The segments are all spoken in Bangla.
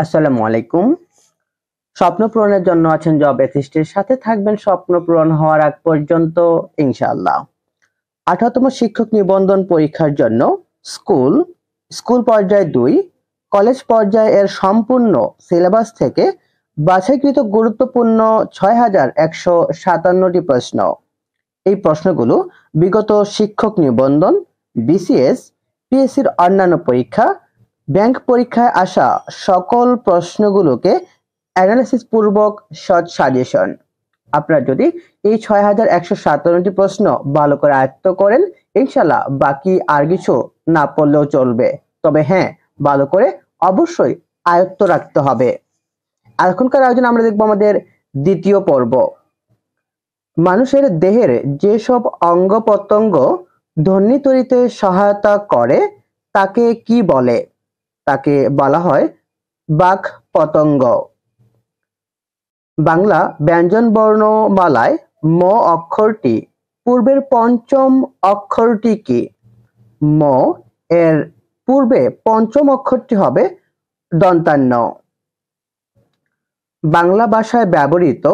আসসালামু আলাইকুম। স্বপ্ন পূরণের জন্য আছেন জব অ্যাসিস্টের সাথে থাকবেন স্বপ্ন পূরণ হওয়ার আগ পর্যন্ত ইনশাআল্লাহ। 18তম শিক্ষক নিবন্ধন পরীক্ষার জন্য স্কুল, স্কুল পর্যায়ে 2, কলেজ পর্যায়ে এর সম্পূর্ণ সিলেবাস থেকে বাছাইকৃত গুরুত্বপূর্ণ 6157টি প্রশ্ন। এই প্রশ্নগুলো বিগত শিক্ষক নিবন্ধন, বিসিএস, পিএসসির অন্যান্য পরীক্ষা, ব্যাংক পরীক্ষায় আসা সকল প্রশ্নগুলোকে অ্যানালিসিস পূর্বক শর্ট সাজেশন। আপনারা যদি এই 6157টি প্রশ্ন ভালো করে আয়ত্ত করেন, ইনশাল্লাহ বাকি আর কিছু না পড়লেও চলবে। তবে হ্যাঁ, ভালো করে অবশ্যই আয়ত্ত রাখতে হবে। এখনকার আয়োজন আমরা দেখবো আমাদের দ্বিতীয় পর্ব। মানুষের দেহের যেসব অঙ্গ প্রত্যঙ্গ ধ্বনি তৈরিতে সহায়তা করে তাকে কি বলে? তাকে বলা হয় বাক পতঙ্গ। বাংলা ব্যঞ্জন বর্ণমালায় ম অক্ষরটি পূর্বের পঞ্চম অক্ষরটি কি? ম এর পূর্বে পঞ্চম অক্ষরটি হবে দন্তান্ন। বাংলা ভাষায় ব্যবহৃত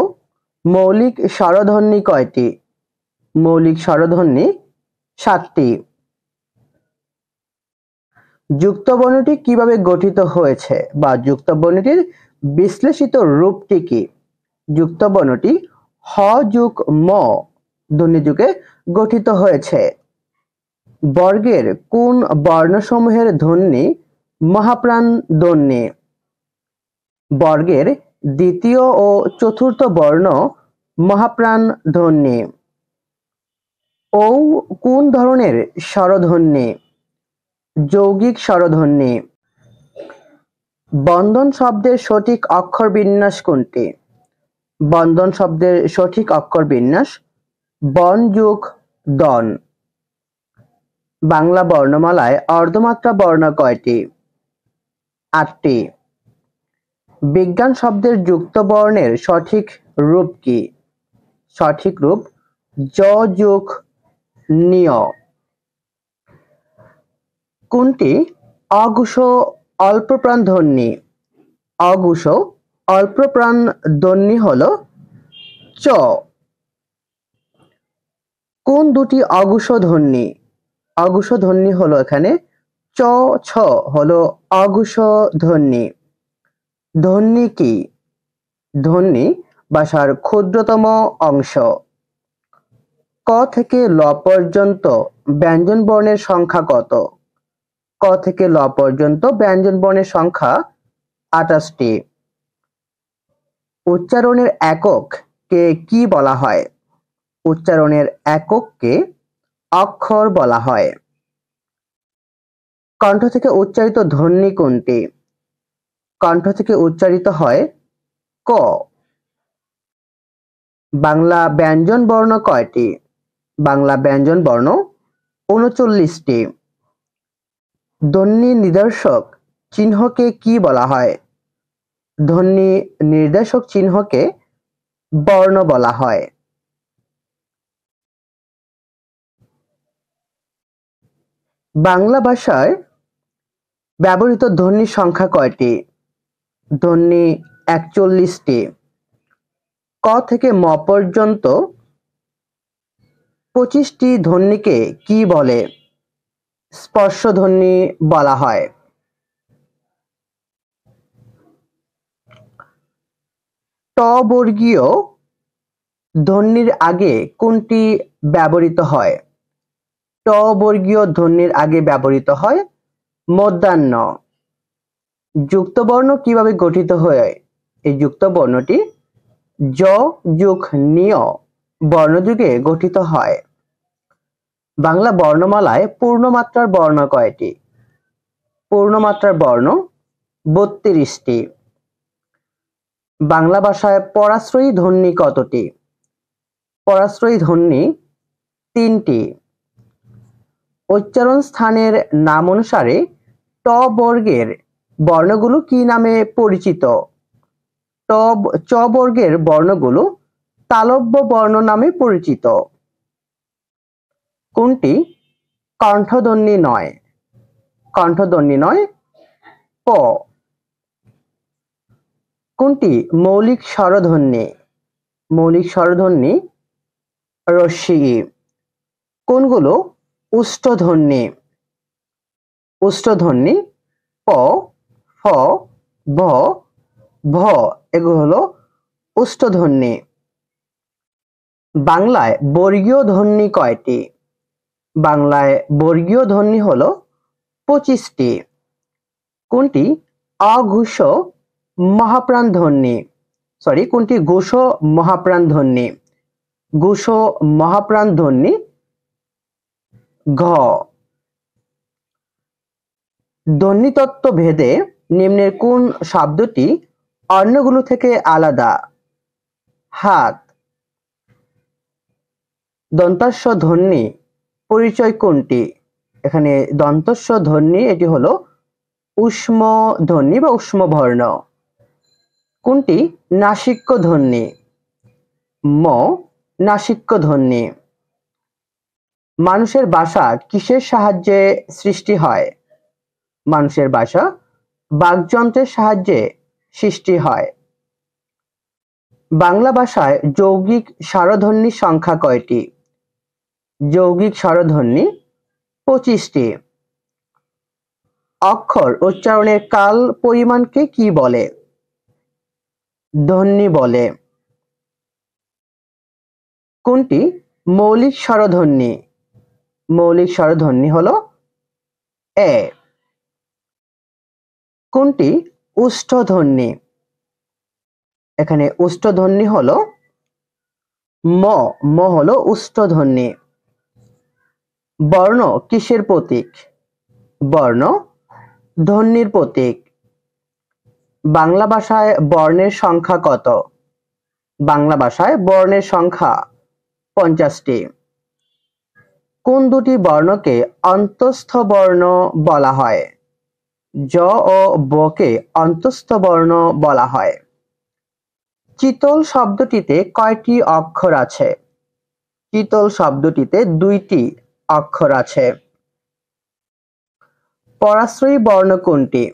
মৌলিক স্বরধ্বনি কয়টি? মৌলিক স্বরধ্বনি 7টি। যুক্তবর্ণটি কিভাবে গঠিত হয়েছে বা যুক্তবর্ণটির বিশ্লেষিত রূপটি কি? যুক্তবর্ণটি হ যোগ ম ধ্বনিযুগে গঠিত হয়েছে। বর্গের কোন বর্ণসমূহের ধ্বনি মহাপ্রাণ ধ্বনি? বর্গের দ্বিতীয় ও চতুর্থ বর্ণ মহাপ্রাণ ধ্বনি। ঔ কোন ধরনের স্বরধ্বনি? যৌগিক স্বরধ্বনি। বন্ধন শব্দের সঠিক অক্ষর বিন্যাস কোনটি? বন্ধন শব্দের সঠিক অক্ষর বিন্যাস বন যোগ দন। বাংলা বর্ণমালায় অর্ধমাত্রা বর্ণ কয়টি? 8টি। বিজ্ঞান শব্দের যুক্ত বর্ণের সঠিক রূপ কি? সঠিক রূপ জ যোগ নিয়। কোনটি অঘোষ অল্পপ্রাণ ধ্বনি? অঘোষ অল্পপ্রাণ ধ্বনি হলো চ। কোন দুটি অঘোষ ধ্বনি? অঘোষ ধ্বনি হলো এখানে চ ছ হলো অঘোষ ধ্বনি। ধ্বনি কি? ধ্বনি ভাষার ক্ষুদ্রতম অংশ। ক থেকে ল পর্যন্ত ব্যঞ্জন বর্ণের সংখ্যা কত? ক থেকে ল পর্যন্ত ব্যঞ্জন বর্ণের সংখ্যা 28টি। উচ্চারণের একক কে কি বলা হয়? উচ্চারণের একককে অক্ষর বলা হয়। কণ্ঠ থেকে উচ্চারিত ধ্বনি কোনটি? কণ্ঠ থেকে উচ্চারিত হয় ক। বাংলা ব্যঞ্জন বর্ণ কয়টি? বাংলা ব্যঞ্জন বর্ণ 39টি। ধ্বনি নির্দেশক চিহ্নকে কি বলা হয়? ধ্বনি নির্দেশক চিহ্নকে বর্ণ বলা হয়। বাংলা ভাষায় ব্যবহৃত ধ্বনির সংখ্যা কয়টি? ধ্বনি 41টি। ক থেকে ম পর্যন্ত 25টি ধ্বনিকে কি বলে? স্পর্শ ধ্বনি বলা হয়। ট বর্গীয় ধ্বনির আগে কোনটি ব্যবহৃত হয়? ট বর্গীয় ধ্বনির আগে ব্যবহৃত হয় মধ্যাহ্ন। যুক্তবর্ণ কিভাবে গঠিত হয়? এই যুক্তবর্ণটি জ যোগ নিয় বর্ণযুগে গঠিত হয়। বাংলা বর্ণমালায় পূর্ণমাত্রার বর্ণ কয়টি? পূর্ণমাত্রার বর্ণ 32টি। বাংলা ভাষায় পরাশ্রয়ী ধ্বনি কতটি? পরাশ্রয়ী ধ্বনি 3টি। উচ্চারণ স্থানের নাম অনুসারে ট বর্গের বর্ণগুলো কি নামে পরিচিত? চ বর্গের বর্ণগুলো তালব্য বর্ণ নামে পরিচিত। কোনটি কণ্ঠধ্বনি নয়? কণ্ঠধ্বনি নয় ক। কোনটি মৌলিক স্বরধ্বনি? মৌলিক স্বরধ্বনি রস্যি ই। কোনগুলো উষ্ট্রধ্বনি? উষ্ট্রধ্বনি প, ফ, ব, ভ, এগুলো হলো উষ্ট্রধ্বনি। বাংলায় বর্গীয় ধ্বনি কয়টি? বাংলায় বর্গীয় ধ্বনি হলো 25টি। কোনটি অঘোষ মহাপ্রাণ ধ্বনি? কোনটি ঘোষ মহাপ্রাণ ধ্বনি? ঘোষ মহাপ্রাণ ধ্বনি ঘ। ধ্বনিতত্ত্ব ভেদে নিম্নের কোন শব্দটি অন্যগুলো থেকে আলাদা? হাত। দন্তাস্ব ধ্বনি পরিচয় কোনটি? এখানে দন্তস্ব ধ্বনি, এটি হলো ঊষ্ম ধ্বনি বা ঊষ্ম বর্ণ। কোনটি নাসিক্য ধ্বনি? ম, নাসিক্য ধ্বনি। মানুষের ভাষা কিসের সাহায্যে সৃষ্টি হয়? মানুষের ভাষা বাকযন্ত্রের সাহায্যে সৃষ্টি হয়। বাংলা ভাষায় যৌগিক স্বরধ্বনির সংখ্যা কয়টি? যৌগিক স্বরধ্বনি 25টি। অক্ষর উচ্চারণের কাল পরিমাণকে কি বলে? ধ্বনি বলে। কোনটি মৌলিক স্বরধ্বনি? মৌলিক স্বরধ্বনি হলো এ। কোনটি উষ্ট্রধ্বনি? এখানে উষ্ট্রধ্বনি হলো ম। ম হলো উষ্ট্রধ্বনি। বর্ণ কিসের প্রতীক? বর্ণ ধ্বনির প্রতীক। বাংলা ভাষায় বর্ণের সংখ্যা কত? বাংলা ভাষায় বর্ণের সংখ্যা 50টি। কোন দুটি বর্ণকে অন্তঃস্থ বর্ণ বলা হয়? জ ও ব কে অন্তঃস্থ বর্ণ বলা হয়। চিতল শব্দটিতে কয়টি অক্ষর আছে? চিতল শব্দটিতে 2টি অক্ষর আছে। পরাশ্রয়ী বর্ণ কোনটি?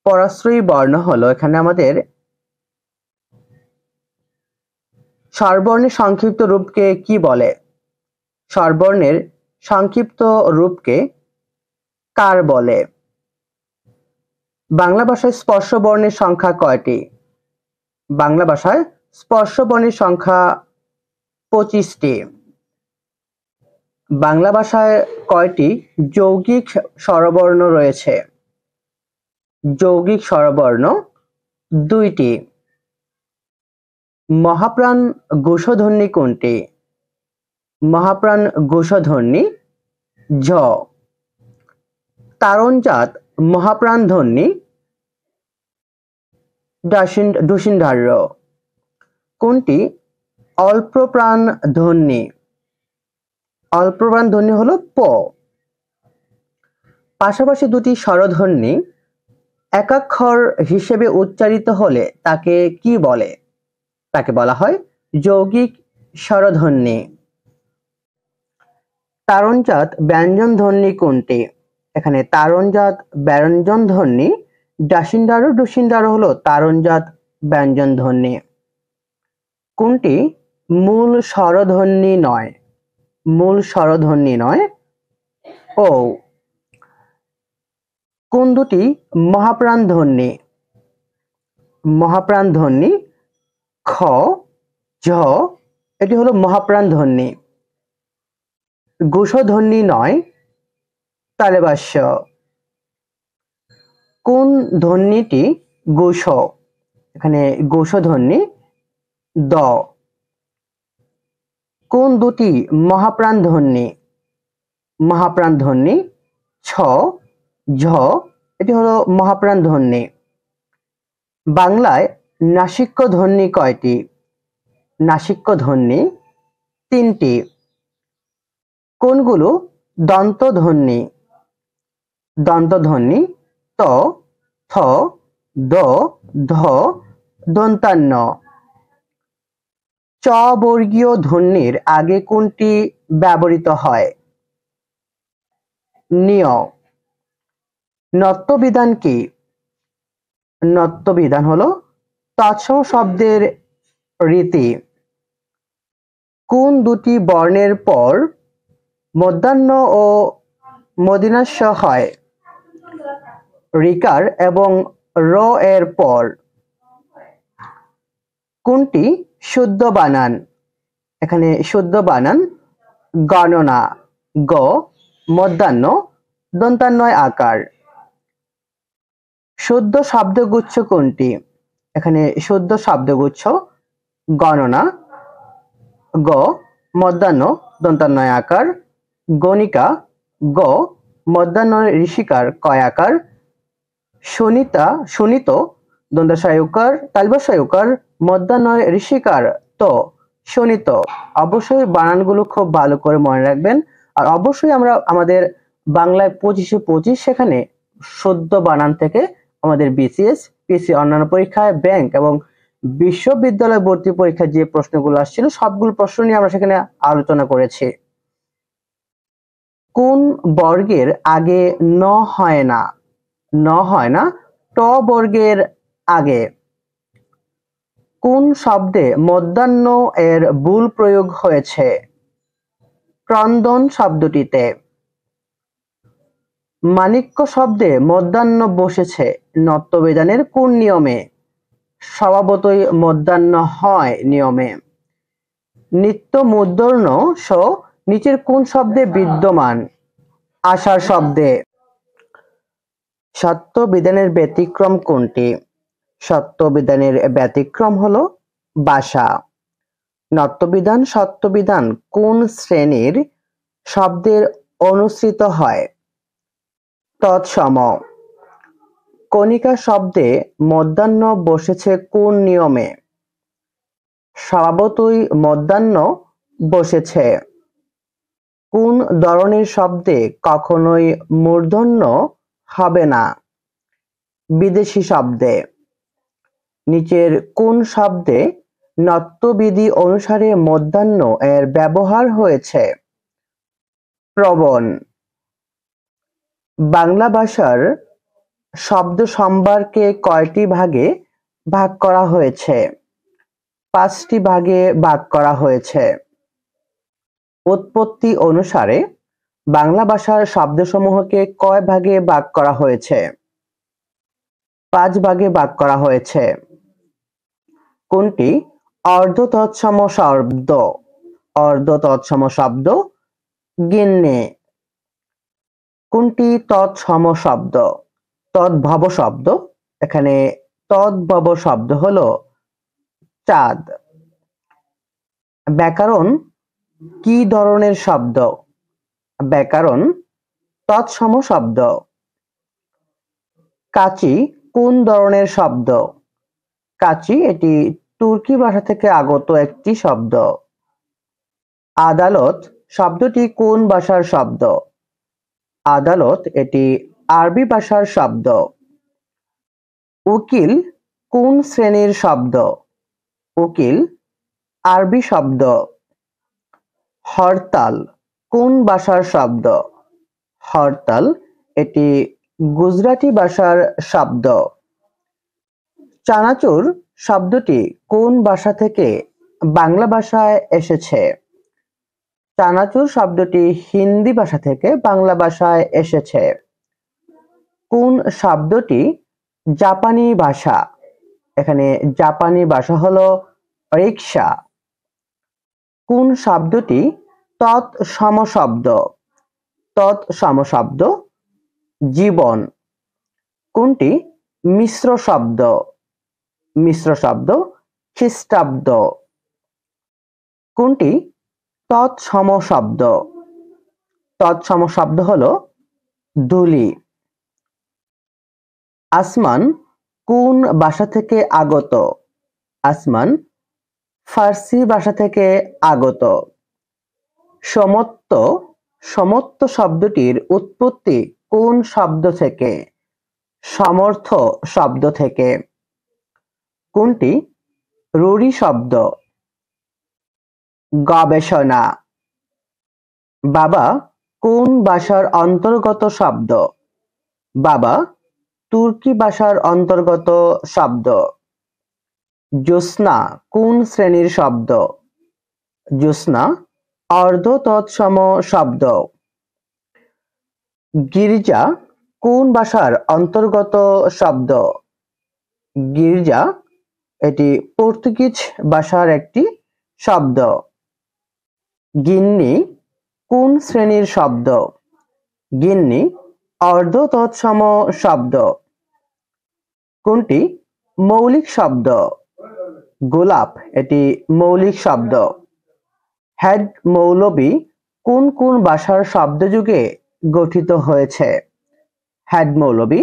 পরাশ্রয়ী বর্ণ হলো, এখানে আমাদের স্বরবর্ণের সংক্ষিপ্ত রূপকে কি বলে? স্বরবর্ণের সংক্ষিপ্ত রূপকে কার বলে? বাংলা ভাষায় স্পর্শ বর্ণের সংখ্যা কয়টি? বাংলা ভাষায় স্পর্শ বর্ণের সংখ্যা 25টি। বাংলা ভাষায় কয়টি যৌগিক স্বরবর্ণ রয়েছে? যৌগিক স্বরবর্ণ 2টি। মহাপ্রাণ ঘোষধ্বনি কোনটি? মহাপ্রাণ ঘোষধ্বনি ঝ। তারণজাত মহাপ্রাণ ধ্বনি ডুশিন্ডার্য। কোনটি অল্পপ্রাণ ধ্বনি? অল্পপ্রাণ ধ্বনি হলো প। পাশাপাশি দুটি স্বরধ্বনি একাক্ষর হিসেবে উচ্চারিত হলে তাকে কি বলে? তাকে বলা হয় যৌগিক স্বরধ্বনি। তারণজাত ব্যঞ্জন ধ্বনি কোনটি? এখানে তারণজাত ব্যঞ্জন ধ্বনি ডুশিন্ডার্য হলো তারণজাত ব্যঞ্জন ধ্বনি। কোনটি মূল স্বরধ্বনি নয়? মূল স্বরধ্বনি নয় ও। কোন দুটি মহাপ্রাণ ধ্বনি? মহাপ্রাণ ধ্বনি খ, ঝ, এটি হলো মহাপ্রাণ ধ্বনি। ঘোষধ্বনি নয় তালব্য। কোন ধ্বনিটি ঘোষ? এখানে ঘোষধ্বনি দ। কোন দুটি মহাপ্রাণ ধ্বনি? মহাপ্রাণ ধ্বনি ছ, ঝ, এটি হলো মহাপ্রাণ ধ্বনি। বাংলায় নাসিক্য ধ্বনি কয়টি? নাসিক্য ধ্বনি 3টি। কোনগুলো দন্তধ্বনি? দন্তধ্বনি ত, থ, দ, ধ, দন্তান্ন। চ বর্গীয় ধ্বনির আগে কোনটি ব্যবহৃত হয়? নিয়। নত্যবিধান কি? নত্যবিধান হলো তৎসম শব্দের রীতি। কোন দুটি বর্ণের পর মধ্যাহ্ন ও মূর্ধন্য হয়? রিকার এবং র এর পর। কোনটি শুদ্ধ বানান? এখানে শুদ্ধ বানান গণনা, গ মধ্যাহ্ন দন্তান্বয় আকার। শুদ্ধ শব্দগুচ্ছ কোনটি? এখানে শুদ্ধ শব্দগুচ্ছ গণনা, গ মধ্যাহ্ন দন্তান্বয় আকার, গণিকা, গ মধ্যাহ্ন ঋষিকার কয় আকার, সুনিতা সুনিত দন্তাশয়কার তালবশয়কার মধ্যাহ্ন ঋষিকার তো শোনিত। অবশ্যই বানানগুলো খুব ভালো করে মনে রাখবেন। আর অবশ্যই আমরা আমাদের বাংলায় 25-25 সেখানে শুদ্ধ বানান থেকে আমাদের বিসিএস, পিএসসি অন্যান্য পরীক্ষায়, ব্যাংক এবং বিশ্ববিদ্যালয় ভর্তি পরীক্ষায় যে প্রশ্নগুলো আসছিল সবগুলো প্রশ্ন নিয়ে আমরা সেখানে আলোচনা করেছি। কোন বর্গের আগে ন হয় না? ন হয় না ট বর্গের আগে। কোন শব্দে মধ্যাহ্ন এর ভুল প্রয়োগ হয়েছে? ক্রন্দন শব্দটিতে। মাণিক্য শব্দে মধ্যাহ্ন বসেছে নত্যবিধানের কোন নিয়মে? স্বভাবতই মধ্যাহ্ন হয় নিয়মে। নিত্য মূর্ধন্য স নিচের কোন শব্দে বিদ্যমান? আশার শব্দে। সত্য বিধানের ব্যতিক্রম কোনটি? সত্য বিধানের ব্যতিক্রম হলো বাসা। নত্যবিধান সত্যবিধান কোন শ্রেণীর শব্দের অনুসৃত হয়? তৎসম। কণিকা শব্দে মধ্যাহ্ন বসেছে কোন নিয়মে? স্বভাবতই মধ্যাহ্ন বসেছে। কোন ধরনের শব্দে কখনোই মূর্ধন্য হবে না? বিদেশি শব্দে। নিচের কোন শব্দে নত্যবিধি অনুসারে মধ্যাহ্ন এর ব্যবহার হয়েছে? প্রবণ। বাংলা ভাষার শব্দ সম্ভারকে কয়টি ভাগে ভাগ করা হয়েছে? 5টি ভাগে ভাগ করা হয়েছে। উৎপত্তি অনুসারে বাংলা ভাষার শব্দসমূহকে কয় ভাগে ভাগ করা হয়েছে? 5 ভাগে ভাগ করা হয়েছে। কোনটি অর্ধ তৎসম শব্দ? অর্ধ তৎসম শব্দ গিন্নে। কোনটি তৎসম শব্দ? তদ্ভব শব্দ। এখানে তদ্ভব শব্দ হলো চাঁদ। ব্যাকরণ কি ধরনের শব্দ? ব্যাকরণ তৎসম শব্দ। কাচি কোন ধরনের শব্দ? কাচি এটি তুর্কি ভাষা থেকে আগত একটি শব্দ। আদালত শব্দটি কোন ভাষার শব্দ? আদালত এটি আরবি ভাষার শব্দ। উকিল কোন শ্রেণীর শব্দ? উকিল আরবি শব্দ। হরতাল কোন ভাষার শব্দ? হরতাল এটি গুজরাটি ভাষার শব্দ। চানাচুর শব্দটি কোন ভাষা থেকে বাংলা ভাষায় এসেছে? চানাচুর শব্দটি হিন্দি ভাষা থেকে বাংলা ভাষায় এসেছে। কোন শব্দটি জাপানি ভাষা? এখানে জাপানি ভাষা হলো রিকশা। কোন শব্দটি তৎসম শব্দ? তৎসম শব্দ জীবন। কোনটি মিশ্র শব্দ? মিশ্র শব্দ খ্রিস্টাব্দ। কোনটি তৎসম শব্দ? তৎসম শব্দ হলো ধূলি। আসমান কোন ভাষা থেকে আগত? আসমান ফার্সি ভাষা থেকে আগত। সমত্ব সমত্ব শব্দটির উৎপত্তি কোন শব্দ থেকে? সমর্থ শব্দ থেকে। কোনটি রূঢ়ি শব্দ? গবেষণা। বাবা কোন ভাষার অন্তর্গত শব্দ? বাবা তুর্কি ভাষার অন্তর্গত শব্দ। জ্যোৎস্না কোন শ্রেণীর শব্দ? জ্যোৎস্না অর্ধ তৎসম শব্দ। গির্জা কোন ভাষার অন্তর্গত শব্দ? গির্জা এটি পর্তুগিজ ভাষার একটি শব্দ। গিন্নি কোন শ্রেণীর শব্দ? গিন্নি অর্ধ তৎসম শব্দ। কোনটি মৌলিক শব্দ? গোলাপ এটি মৌলিক শব্দ। হেড মৌলবী কোন কোন ভাষার শব্দযুগে গঠিত হয়েছে? হেড মৌলবী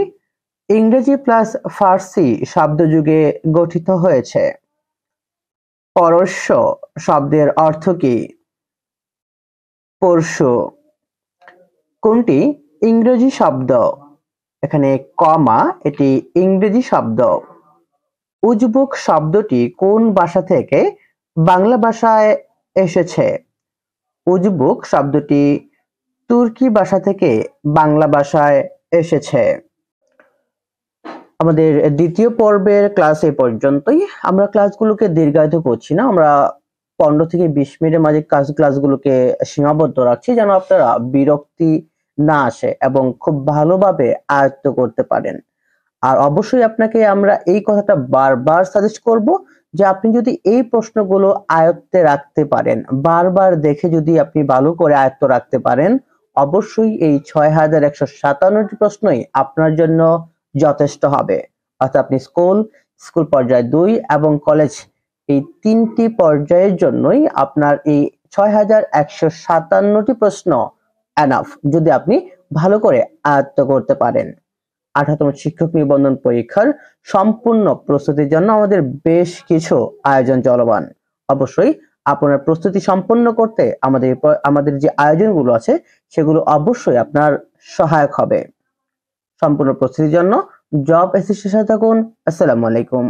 ইংরেজি প্লাস ফার্সি শব্দযুগে গঠিত হয়েছে। পরশ্য শব্দের অর্থ কি? পরশু। কোনটি ইংরেজি শব্দ? এখানে কমা এটি ইংরেজি শব্দ। উজবুক শব্দটি কোন ভাষা থেকে বাংলা ভাষায় এসেছে? উজবুক শব্দটি তুর্কি ভাষা থেকে বাংলা ভাষায় এসেছে। আমাদের দ্বিতীয় পর্বের ক্লাস এই পর্যন্তই। আমরা ক্লাসগুলোকে দীর্ঘায়িত করছি না, আমরা 15 থেকে 20 মিনিটের মাঝে ক্লাসগুলোকে সীমাবদ্ধ রাখছি যেন আপনারা বিরক্তি না আসে এবং খুব ভালোভাবে আয়ত্ত করতে পারেন। আর অবশ্যই আপনাকে আমরা এই কথাটা বারবার সাজেস্ট করব যে আপনি যদি এই প্রশ্নগুলো আয়ত্তে রাখতে পারেন, বারবার দেখে যদি আপনি ভালো করে আয়ত্ত রাখতে পারেন, অবশ্যই এই 6157টি প্রশ্নই আপনার জন্য যথেষ্ট হবে। অর্থাৎ আপনি স্কুল পর্যায়ে 2 এবং কলেজ এই 3টি পর্যায়ের জন্যই আপনার এই 6157টি প্রশ্ন এনাফ, যদি আপনি ভালো করে আয়ত্ত করতে পারেন। 18তম শিক্ষক নিবন্ধন পরীক্ষার সম্পূর্ণ প্রস্তুতির জন্য আমাদের বেশ কিছু আয়োজন চলমান। অবশ্যই আপনার প্রস্তুতি সম্পন্ন করতে আমাদের যে আয়োজনগুলো আছে সেগুলো অবশ্যই আপনার সহায়ক হবে। সম্পূর্ণ প্রস্তুতির জন্য জব অ্যাসিস্ট্যান্টের সাথে থাকুন। আসসালামু আলাইকুম।